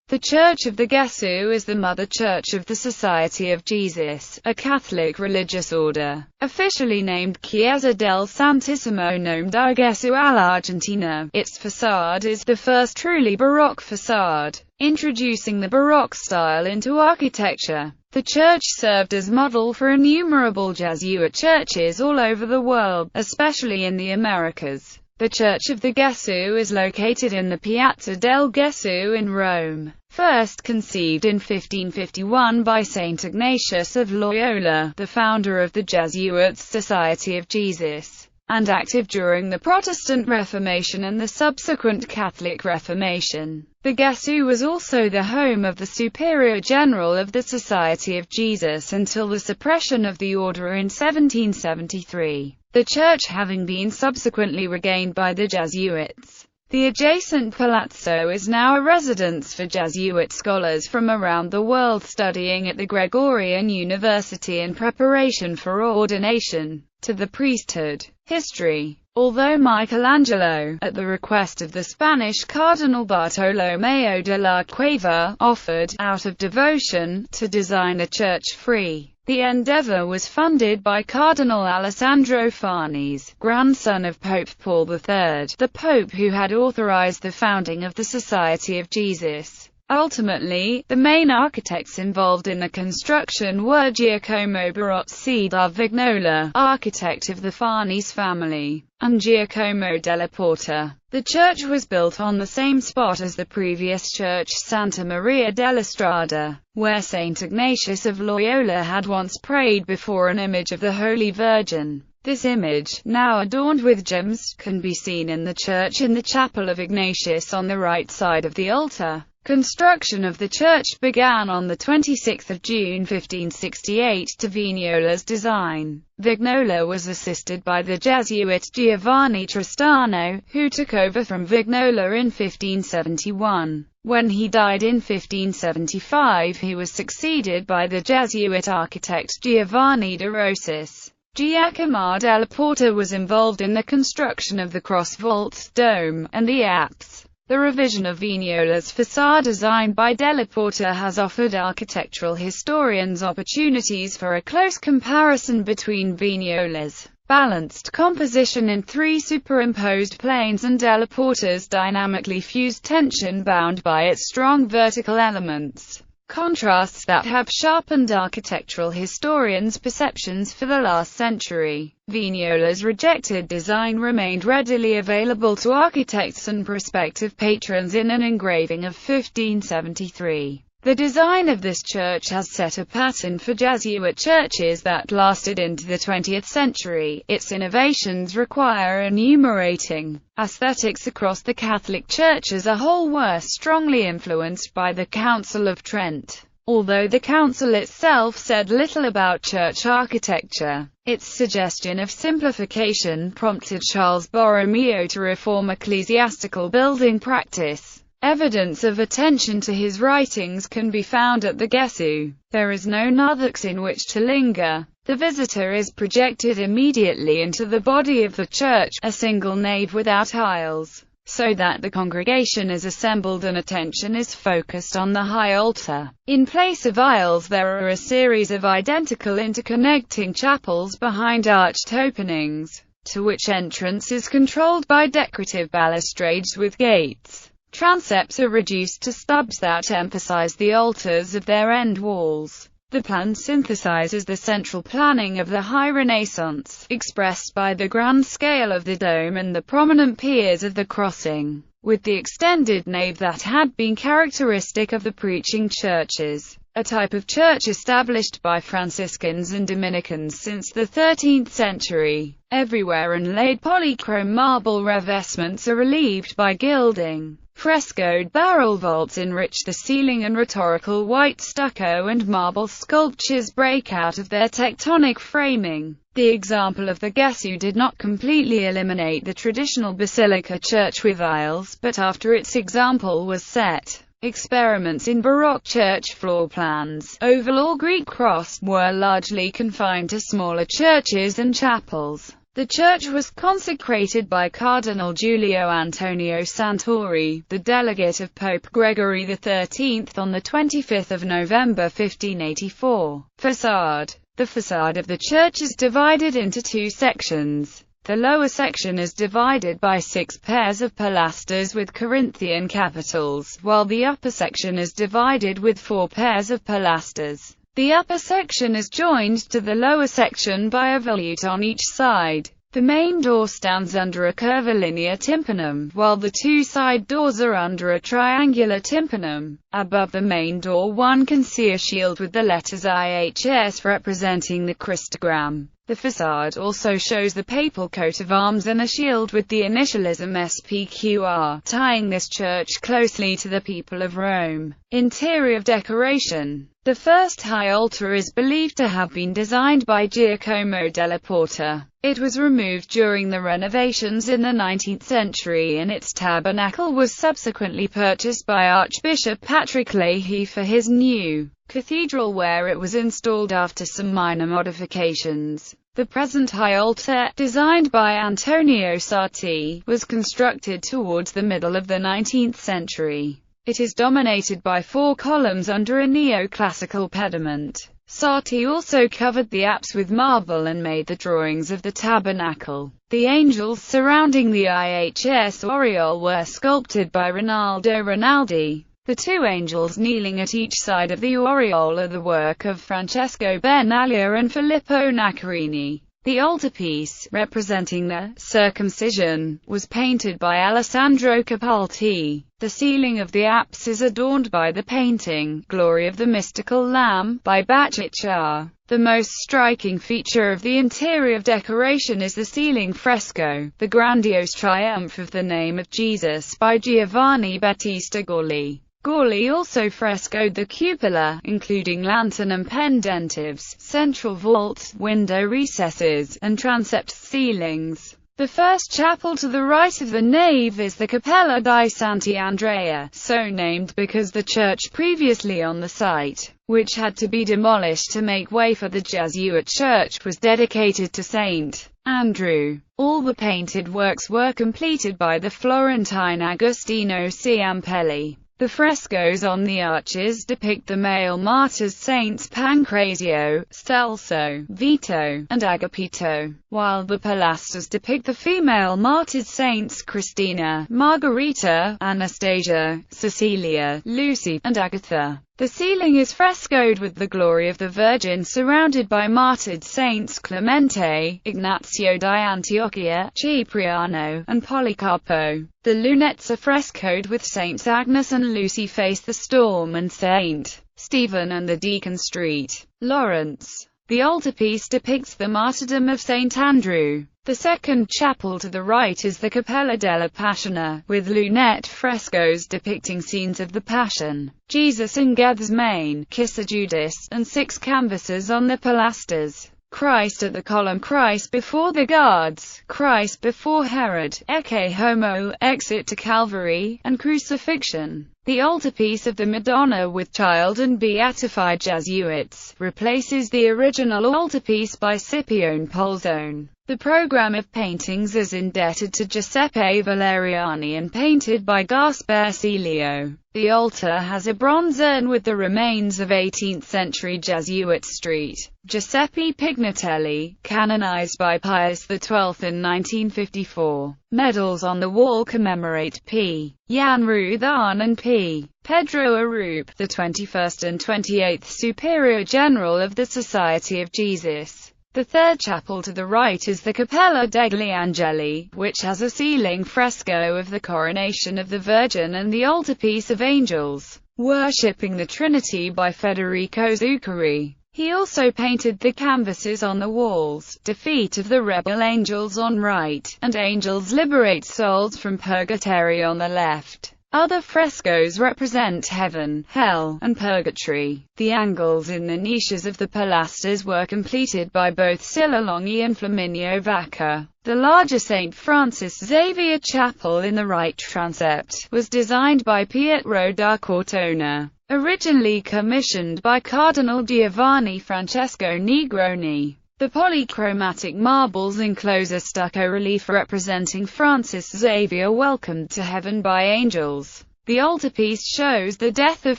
The Church of the Gesù is the mother church of the Society of Jesus, a Catholic religious order, officially named Chiesa del Santissimo Nome di Gesù all'Argentina. Its facade is the first truly Baroque facade, introducing the Baroque style into architecture. The church served as model for innumerable Jesuit churches all over the world, especially in the Americas. The Church of the Gesù is located in the Piazza del Gesù in Rome. First conceived in 1551 by Saint Ignatius of Loyola, the founder of the Jesuit Society of Jesus, and active during the Protestant Reformation and the subsequent Catholic Reformation. The Gesù was also the home of the Superior General of the Society of Jesus until the suppression of the order in 1773. The church having been subsequently regained by the Jesuits. The adjacent palazzo is now a residence for Jesuit scholars from around the world studying at the Gregorian University in preparation for ordination to the priesthood. History. Although Michelangelo, at the request of the Spanish Cardinal Bartolomeo de la Cueva, offered, out of devotion, to design a church free, the endeavor was funded by Cardinal Alessandro Farnese, grandson of Pope Paul III, the pope who had authorized the founding of the Society of Jesus. Ultimately, the main architects involved in the construction were Giacomo Barozzi da Vignola, architect of the Farnese family, and Giacomo della Porta. The church was built on the same spot as the previous church, Santa Maria della Strada, where Saint Ignatius of Loyola had once prayed before an image of the Holy Virgin. This image, now adorned with gems, can be seen in the church in the chapel of Ignatius on the right side of the altar. Construction of the church began on 26 June 1568 to Vignola's design. Vignola was assisted by the Jesuit Giovanni Tristano, who took over from Vignola in 1571. When he died in 1575 he was succeeded by the Jesuit architect Giovanni de Rosas. Giacomo della Porta was involved in the construction of the cross vault, dome, and the apse. The revision of Vignola's facade design by Della Porta has offered architectural historians opportunities for a close comparison between Vignola's balanced composition in three superimposed planes and Della Porta's dynamically fused tension bound by its strong vertical elements. Contrasts that have sharpened architectural historians' perceptions for the last century. Vignola's rejected design remained readily available to architects and prospective patrons in an engraving of 1573. The design of this church has set a pattern for Jesuit churches that lasted into the 20th century. Its innovations require enumerating. Aesthetics across the Catholic Church as a whole were strongly influenced by the Council of Trent. Although the council itself said little about church architecture, its suggestion of simplification prompted Charles Borromeo to reform ecclesiastical building practice. Evidence of attention to his writings can be found at the Gesù. There is no narthex in which to linger. The visitor is projected immediately into the body of the church, a single nave without aisles, so that the congregation is assembled and attention is focused on the high altar. In place of aisles there are a series of identical interconnecting chapels behind arched openings, to which entrance is controlled by decorative balustrades with gates. Transepts are reduced to stubs that emphasize the altars of their end walls. The plan synthesizes the central planning of the High Renaissance, expressed by the grand scale of the dome and the prominent piers of the crossing, with the extended nave that had been characteristic of the preaching churches, a type of church established by Franciscans and Dominicans since the 13th century. Everywhere inlaid polychrome marble revestments are relieved by gilding. Frescoed barrel vaults enrich the ceiling and rhetorical white stucco and marble sculptures break out of their tectonic framing. The example of the Gesù did not completely eliminate the traditional basilica church with aisles, but after its example was set, experiments in Baroque church floor plans, oval or Greek cross, were largely confined to smaller churches and chapels. The church was consecrated by Cardinal Giulio Antonio Santori, the delegate of Pope Gregory XIII on 25 November 1584. Facade. The facade of the church is divided into two sections. The lower section is divided by 6 pairs of pilasters with Corinthian capitals, while the upper section is divided with 4 pairs of pilasters. The upper section is joined to the lower section by a volute on each side. The main door stands under a curvilinear tympanum, while the 2 side doors are under a triangular tympanum. Above the main door one can see a shield with the letters IHS representing the Christogram. The facade also shows the papal coat of arms and a shield with the initialism SPQR, tying this church closely to the people of Rome. Interior decoration. The first high altar is believed to have been designed by Giacomo della Porta. It was removed during the renovations in the 19th century and its tabernacle was subsequently purchased by Archbishop Patrick Leahy for his new cathedral, where it was installed after some minor modifications. The present high altar, designed by Antonio Sarti, was constructed towards the middle of the 19th century. It is dominated by 4 columns under a neoclassical pediment. Sarti also covered the apse with marble and made the drawings of the tabernacle. The angels surrounding the IHS aureole were sculpted by Rinaldo Rinaldi. The 2 angels kneeling at each side of the aureole are the work of Francesco Benaglia and Filippo Naccarini. The altarpiece, representing the circumcision, was painted by Alessandro Capaldi. The ceiling of the apse is adorned by the painting, Glory of the Mystical Lamb, by Bacciaccia. The most striking feature of the interior decoration is the ceiling fresco, The Grandiose Triumph of the Name of Jesus, by Giovanni Battista Gaulli. Gaulli also frescoed the cupola, including lantern and pendentives, central vaults, window recesses, and transept ceilings. The first chapel to the right of the nave is the Cappella di Santi Andrea, so named because the church previously on the site, which had to be demolished to make way for the Jesuit church, was dedicated to Saint Andrew. All the painted works were completed by the Florentine Agostino Ciampelli. The frescoes on the arches depict the male martyrs Saints Pancrazio, Stelzo, Vito, and Agapito, while the pilasters depict the female martyrs Saints Christina, Margherita, Anastasia, Cecilia, Lucy, and Agatha. The ceiling is frescoed with the glory of the Virgin surrounded by martyred saints Clemente, Ignazio di Antiochia, Cipriano, and Policarpo. The lunettes are frescoed with Saints Agnes and Lucy face the storm and Saint Stephen and the Deacon Street, Lawrence. The altarpiece depicts the martyrdom of Saint Andrew. The second chapel to the right is the Cappella della Passione, with lunette frescoes depicting scenes of the Passion, Jesus in Gethsemane, Kiss of Judas, and 6 canvases on the pilasters. Christ at the column, Christ before the guards, Christ before Herod, Ecce Homo, Exit to Calvary, and Crucifixion. The altarpiece of the Madonna with Child and Beatified Jesuits replaces the original altarpiece by Scipione Polzone. The program of paintings is indebted to Giuseppe Valeriani and painted by Gaspar Celio. The altar has a bronze urn with the remains of 18th-century Jesuit Street. Giuseppe Pignatelli, canonized by Pius XII in 1954. Medals on the wall commemorate P. Jan Ruthan and P. Pedro Arup, the 21st and 28th Superior General of the Society of Jesus. The third chapel to the right is the Cappella degli Angeli, which has a ceiling fresco of the coronation of the Virgin and the altarpiece of angels worshipping the Trinity by Federico Zuccari. He also painted the canvases on the walls, Defeat of the Rebel Angels on right, and Angels Liberate Souls from Purgatory on the left. Other frescoes represent heaven, hell, and purgatory. The angles in the niches of the pilasters were completed by both Silla Longhi and Flaminio Vacca. The larger St. Francis Xavier Chapel in the right transept was designed by Pietro da Cortona, originally commissioned by Cardinal Giovanni Francesco Negroni. The polychromatic marbles enclose a stucco relief representing Francis Xavier welcomed to heaven by angels. The altarpiece shows the death of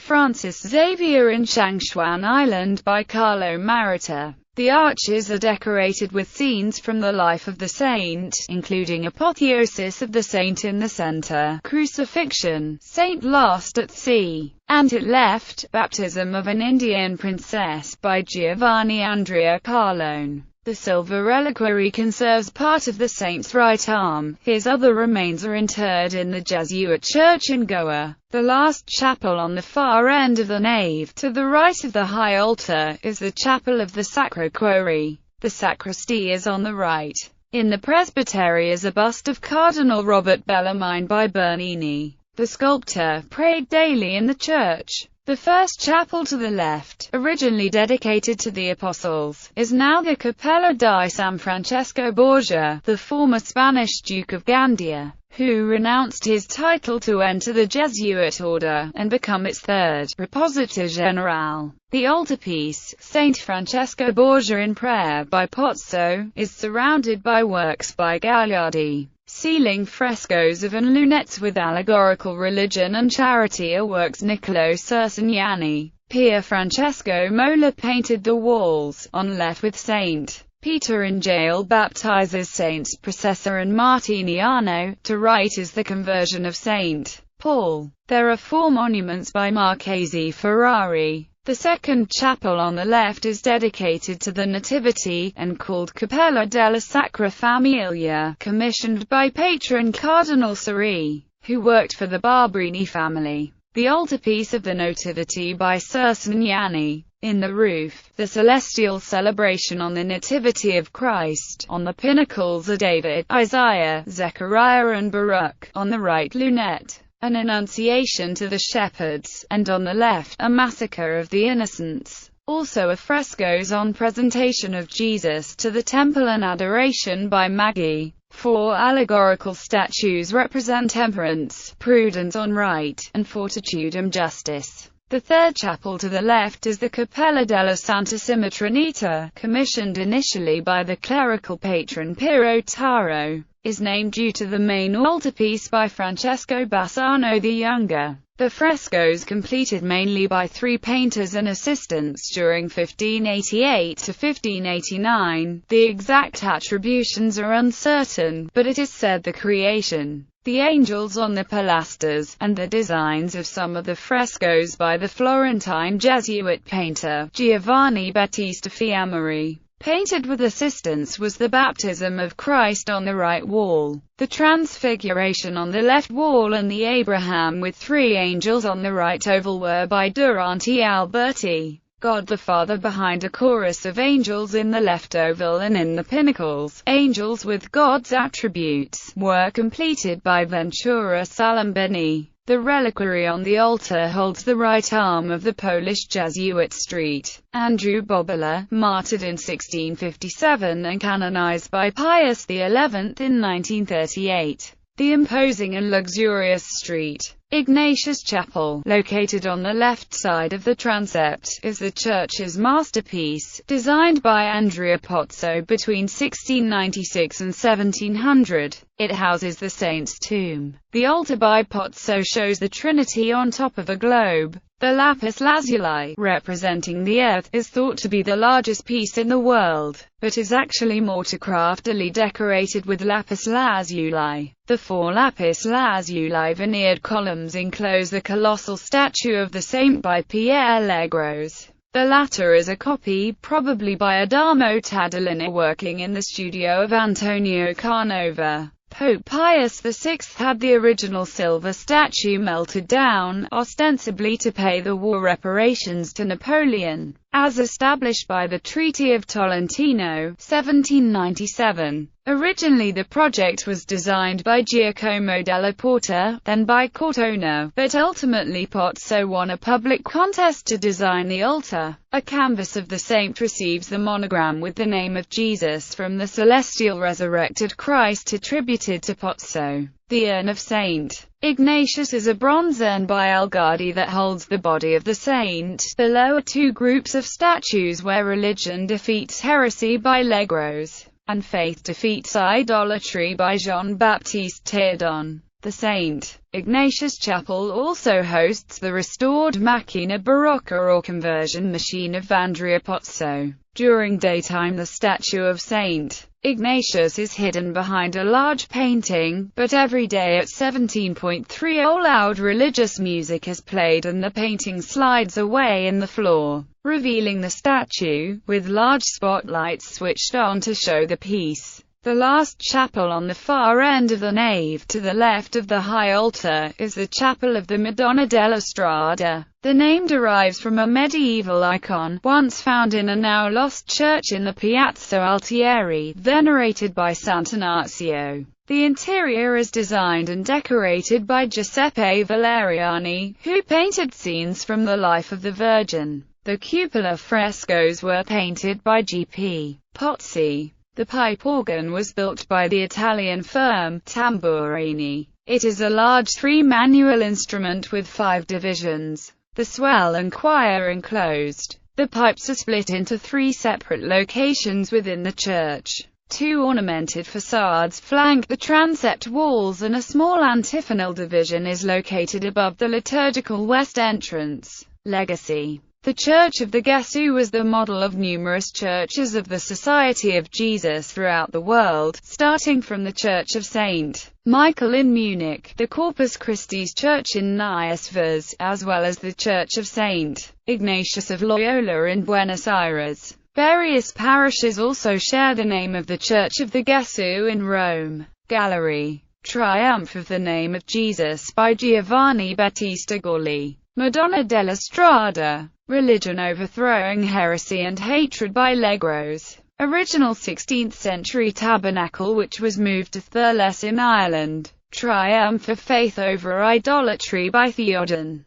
Francis Xavier in Changshuan Island by Carlo Marita. The arches are decorated with scenes from the life of the saint, including apotheosis of the saint in the center, crucifixion, saint lost at sea, and at left, baptism of an Indian princess by Giovanni Andrea Carlone. The silver reliquary conserves part of the saint's right arm. His other remains are interred in the Jesuit church in Goa. The last chapel on the far end of the nave, to the right of the high altar, is the chapel of the Sacro Cuore. The sacristy is on the right. In the presbytery is a bust of Cardinal Robert Bellarmine by Bernini. The sculptor prayed daily in the church. The first chapel to the left, originally dedicated to the apostles, is now the Capella di San Francesco Borgia, the former Spanish Duke of Gandia, who renounced his title to enter the Jesuit order, and become its third Propositor General. The altarpiece, Saint Francesco Borgia in Prayer by Pozzo, is surrounded by works by Gagliardi. Ceiling frescoes of and lunettes with allegorical religion and charity are works Niccolo Cercignani. Pier Francesco Mola painted the walls, on left with St. Peter in jail baptizes Saints Processor and Martiniano, to right is the conversion of St. Paul. There are 4 monuments by Marchesi Ferrari. The second chapel on the left is dedicated to the Nativity, and called Cappella della Sacra Famiglia, commissioned by patron Cardinal Seri, who worked for the Barberini family. The altarpiece of the Nativity by Cercignani. In the roof, the celestial celebration on the Nativity of Christ. On the pinnacles are David, Isaiah, Zechariah and Baruch. On the right lunette, an annunciation to the shepherds, and on the left, a massacre of the innocents. Also are frescoes on presentation of Jesus to the temple and adoration by Maggi. 4 allegorical statues represent temperance, prudence on right, and fortitude justice. The third chapel to the left is the Cappella della Santissima Trinita, commissioned initially by the clerical patron Piero Taro. Is named due to the main altarpiece by Francesco Bassano the Younger. The frescoes completed mainly by 3 painters and assistants during 1588 to 1589. The exact attributions are uncertain, but it is said the creation, the angels on the pilasters, and the designs of some of the frescoes by the Florentine Jesuit painter, Giovanni Battista Fiammari. Painted with assistance was the baptism of Christ on the right wall, the Transfiguration on the left wall and the Abraham with 3 angels on the right oval were by Durante Alberti. God the Father behind a chorus of angels in the left oval and in the pinnacles, angels with God's attributes, were completed by Ventura Salimbeni. The reliquary on the altar holds the right arm of the Polish Jesuit St. Andrew Bobola, martyred in 1657 and canonized by Pius XI in 1938. The imposing and luxurious St. Ignatius Chapel, located on the left side of the transept, is the church's masterpiece, designed by Andrea Pozzo between 1696 and 1700. It houses the saint's tomb. The altar by Pozzo shows the Trinity on top of a globe. The lapis lazuli, representing the earth, is thought to be the largest piece in the world, but is actually more too craftily decorated with lapis lazuli. The 4 lapis lazuli veneered columns enclose the colossal statue of the saint by Pierre Legros. The latter is a copy, probably by Adamo Tadolini working in the studio of Antonio Canova. Pope Pius VI had the original silver statue melted down, ostensibly to pay the war reparations to Napoleon, as established by the Treaty of Tolentino, 1797. Originally the project was designed by Giacomo della Porta, then by Cortona, but ultimately Pozzo won a public contest to design the altar. A canvas of the saint receives the monogram with the name of Jesus from the celestial resurrected Christ attributed to Pozzo. The urn of Saint Ignatius is a bronze urn by Algardi that holds the body of the saint. Below are two groups of statues where religion defeats heresy by Legros, and faith defeats idolatry by Jean-Baptiste Théodon. The St. Ignatius Chapel also hosts the restored Macchina Barocca or conversion machine of Andrea Pozzo. During daytime the statue of St. Ignatius is hidden behind a large painting, but every day at 17:30 loud religious music is played and the painting slides away in the floor, revealing the statue, with large spotlights switched on to show the piece. The last chapel on the far end of the nave to the left of the high altar is the Chapel of the Madonna della Strada. The name derives from a medieval icon, once found in a now lost church in the Piazza Altieri, venerated by Sant'Ignazio. The interior is designed and decorated by Giuseppe Valeriani, who painted scenes from the life of the Virgin. The cupola frescoes were painted by G.P. Pozzi. The pipe organ was built by the Italian firm Tamburini. It is a large three-manual instrument with 5 divisions. The swell and choir enclosed. The pipes are split into 3 separate locations within the church. 2 ornamented facades flank the transept walls and a small antiphonal division is located above the liturgical west entrance. Legacy. The Church of the Gesù was the model of numerous churches of the Society of Jesus throughout the world, starting from the Church of St. Michael in Munich, the Corpus Christi Church in Niasvaz, as well as the Church of St. Ignatius of Loyola in Buenos Aires. Various parishes also share the name of the Church of the Gesù in Rome. Gallery. Triumph of the Name of Jesus by Giovanni Battista Gorli. Madonna della Strada. Religion overthrowing heresy and hatred by Legros. Original 16th century tabernacle which was moved to Thurles in Ireland. Triumph of faith over idolatry by Théodon.